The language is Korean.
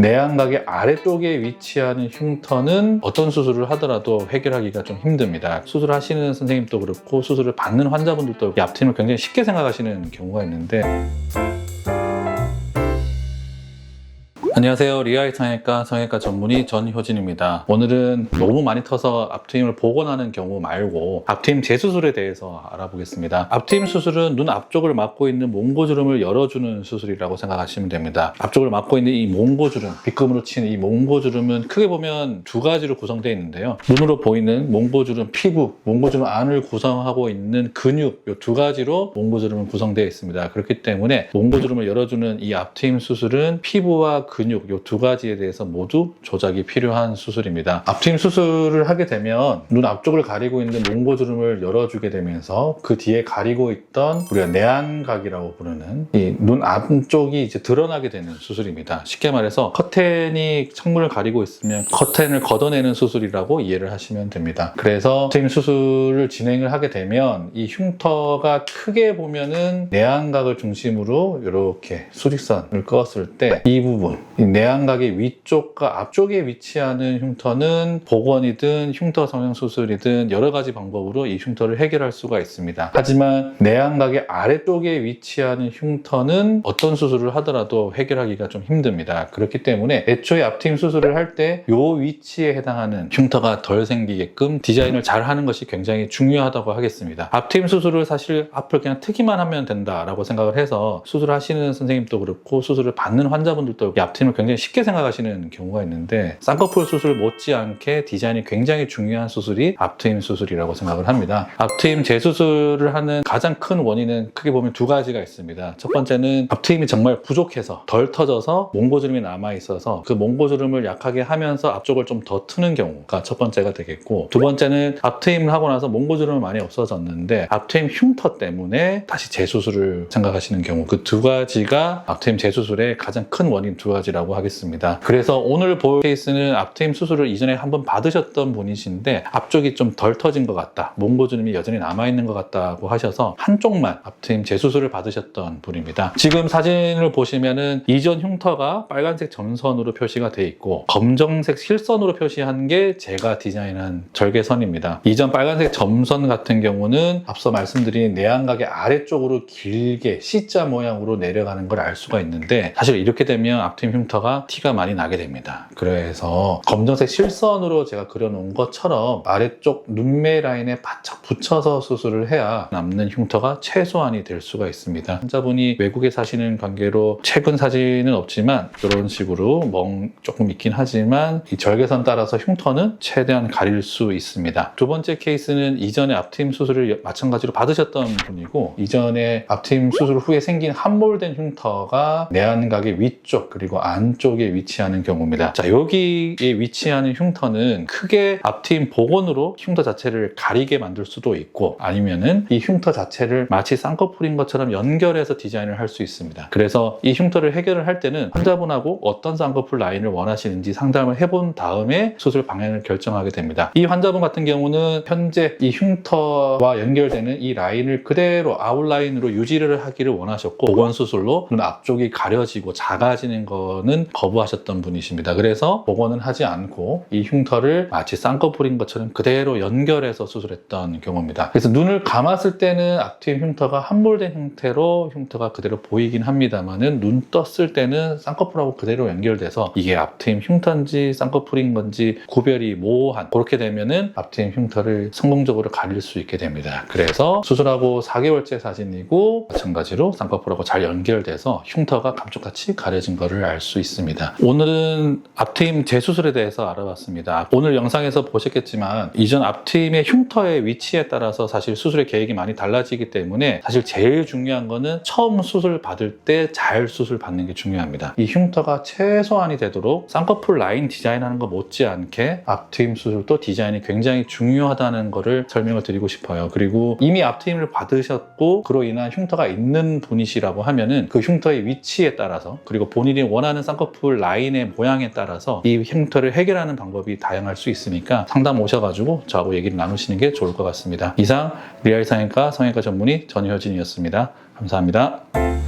내안각의 아래쪽에 위치하는 흉터는 어떤 수술을 하더라도 해결하기가 좀 힘듭니다. 수술하시는 선생님도 그렇고 수술을 받는 환자분들도 이 앞트임을 굉장히 쉽게 생각하시는 경우가 있는데, 안녕하세요. 리아이 성형외과 전문의 전효진입니다. 오늘은 너무 많이 터서 앞트임을 복원하는 경우 말고 앞트임 재수술에 대해서 알아보겠습니다. 앞트임 수술은 눈 앞쪽을 막고 있는 몽고주름을 열어주는 수술이라고 생각하시면 됩니다. 앞쪽을 막고 있는 이 몽고주름, B급으로 치는 이 몽고주름은 크게 보면 두 가지로 구성되어 있는데요. 눈으로 보이는 몽고주름 피부, 몽고주름 안을 구성하고 있는 근육, 이 두 가지로 몽고주름은 구성되어 있습니다. 그렇기 때문에 몽고주름을 열어주는 이 앞트임 수술은 피부와 근육, 이 두 가지에 대해서 모두 조작이 필요한 수술입니다. 앞트임 수술을 하게 되면 눈 앞쪽을 가리고 있는 몽고주름을 열어주게 되면서 그 뒤에 가리고 있던 우리가 내안각이라고 부르는 이 눈 앞쪽이 이제 드러나게 되는 수술입니다. 쉽게 말해서 커튼이 창문을 가리고 있으면 커튼을 걷어내는 수술이라고 이해를 하시면 됩니다. 그래서 앞트임 수술을 진행을 하게 되면 이 흉터가 크게 보면은 내안각을 중심으로 이렇게 수직선을 그었을 때 이 부분, 이 내안각의 위쪽과 앞쪽에 위치하는 흉터는 복원이든 흉터 성형 수술이든 여러 가지 방법으로 이 흉터를 해결할 수가 있습니다. 하지만 내안각의 아래쪽에 위치하는 흉터는 어떤 수술을 하더라도 해결하기가 좀 힘듭니다. 그렇기 때문에 애초에 앞트임 수술을 할 때 이 위치에 해당하는 흉터가 덜 생기게끔 디자인을 잘 하는 것이 굉장히 중요하다고 하겠습니다. 앞트임 수술을 사실 앞을 그냥 트기만 하면 된다라고 생각을 해서 수술하시는 선생님도 그렇고 수술을 받는 환자분들도 이 앞트임을 굉장히 쉽게 생각하시는 경우가 있는데, 쌍꺼풀 수술 못지않게 디자인이 굉장히 중요한 수술이 앞트임 수술이라고 생각을 합니다. 앞트임 재수술을 하는 가장 큰 원인은 크게 보면 두 가지가 있습니다. 첫 번째는 앞트임이 정말 부족해서 덜 터져서 몽고주름이 남아있어서 그 몽고주름을 약하게 하면서 앞쪽을 좀 더 트는 경우가 첫 번째가 되겠고, 두 번째는 앞트임을 하고 나서 몽고주름이 많이 없어졌는데 앞트임 흉터 때문에 다시 재수술을 생각하시는 경우, 그 두 가지가 앞트임 재수술의 가장 큰 원인 두 가지라고 하겠습니다. 그래서 오늘 볼 케이스는 앞트임 수술을 이전에 한번 받으셨던 분이신데 앞쪽이 좀 덜 터진 것 같다, 몽고주름이 여전히 남아있는 것 같다고 하셔서 한쪽만 앞트임 재수술을 받으셨던 분입니다. 지금 사진을 보시면은 이전 흉터가 빨간색 점선으로 표시가 되어 있고 검정색 실선으로 표시한 게 제가 디자인한 절개선입니다. 이전 빨간색 점선 같은 경우는 앞서 말씀드린 내안각의 아래쪽으로 길게 C자 모양으로 내려가는 걸 알 수가 있는데, 사실 이렇게 되면 앞트임 흉터가 티가 많이 나게 됩니다. 그래서 검정색 실선으로 제가 그려놓은 것처럼 아래쪽 눈매 라인에 바짝 붙여서 수술을 해야 남는 흉터가 최소한이 될 수가 있습니다. 환자분이 외국에 사시는 관계로 최근 사진은 없지만 이런 식으로 멍 조금 있긴 하지만 이 절개선 따라서 흉터는 최대한 가릴 수 있습니다. 두 번째 케이스는 이전에 앞트임 수술을 마찬가지로 받으셨던 분이고, 이전에 앞트임 수술 후에 생긴 함몰된 흉터가 내안각의 위쪽 그리고 안쪽에 위치하는 경우입니다. 자, 여기에 위치하는 흉터는 크게 앞트임 복원으로 흉터 자체를 가리게 만들 수도 있고, 아니면은 이 흉터 자체를 마치 쌍꺼풀인 것처럼 연결해서 디자인을 할 수 있습니다. 그래서 이 흉터를 해결을 할 때는 환자분하고 어떤 쌍꺼풀 라인을 원하시는지 상담을 해본 다음에 수술 방향을 결정하게 됩니다. 이 환자분 같은 경우는 현재 이 흉터와 연결되는 이 라인을 그대로 아웃라인으로 유지를 하기를 원하셨고, 복원 수술로 눈 앞쪽이 가려지고 작아지는 거는 거부하셨던 분이십니다. 그래서 복원은 하지 않고 이 흉터를 마치 쌍꺼풀인 것처럼 그대로 연결해서 수술했던 경우입니다. 그래서 눈을 감았을 때는 앞트임 흉터가 함몰된 형태로 흉터가 그대로 보이긴 합니다만은 눈 떴을 때는 쌍꺼풀하고 그대로 연결돼서 이게 앞트임 흉터인지 쌍꺼풀인 건지 구별이 모호한, 그렇게 되면은 앞트임 흉터를 성공적으로 가릴 수 있게 됩니다. 그래서 수술하고 4개월째 사진이고 마찬가지로 쌍꺼풀하고 잘 연결돼서 흉터가 감쪽같이 가려진 거를 알 수 있습니다. 오늘은 앞트임 재수술에 대해서 알아봤습니다. 오늘 영상에서 보셨겠지만 이전 앞트임의 흉터의 위치에 따라서 사실 수술의 계획이 많이 달라지기 때문에 사실 제일 중요한 거는 처음 수술 받을 때 잘 수술 받는 게 중요합니다. 이 흉터가 최소한이 되도록 쌍꺼풀 라인 디자인하는 거 못지않게 앞트임 수술도 디자인이 굉장히 중요하다는 거를 설명을 드리고 싶어요. 그리고 이미 앞트임을 받으셨고 그로 인한 흉터가 있는 분이시라고 하면은 그 흉터의 위치에 따라서, 그리고 본인이 원하는 쌍꺼풀 라인의 모양에 따라서 이 흉터를 해결하는 방법이 다양할 수 있으니까 상담 오셔가지고 저하고 얘기를 나누시는 게 좋을 것 같습니다. 이상 리아이 성형외과 전문의 전효진이었습니다. 감사합니다.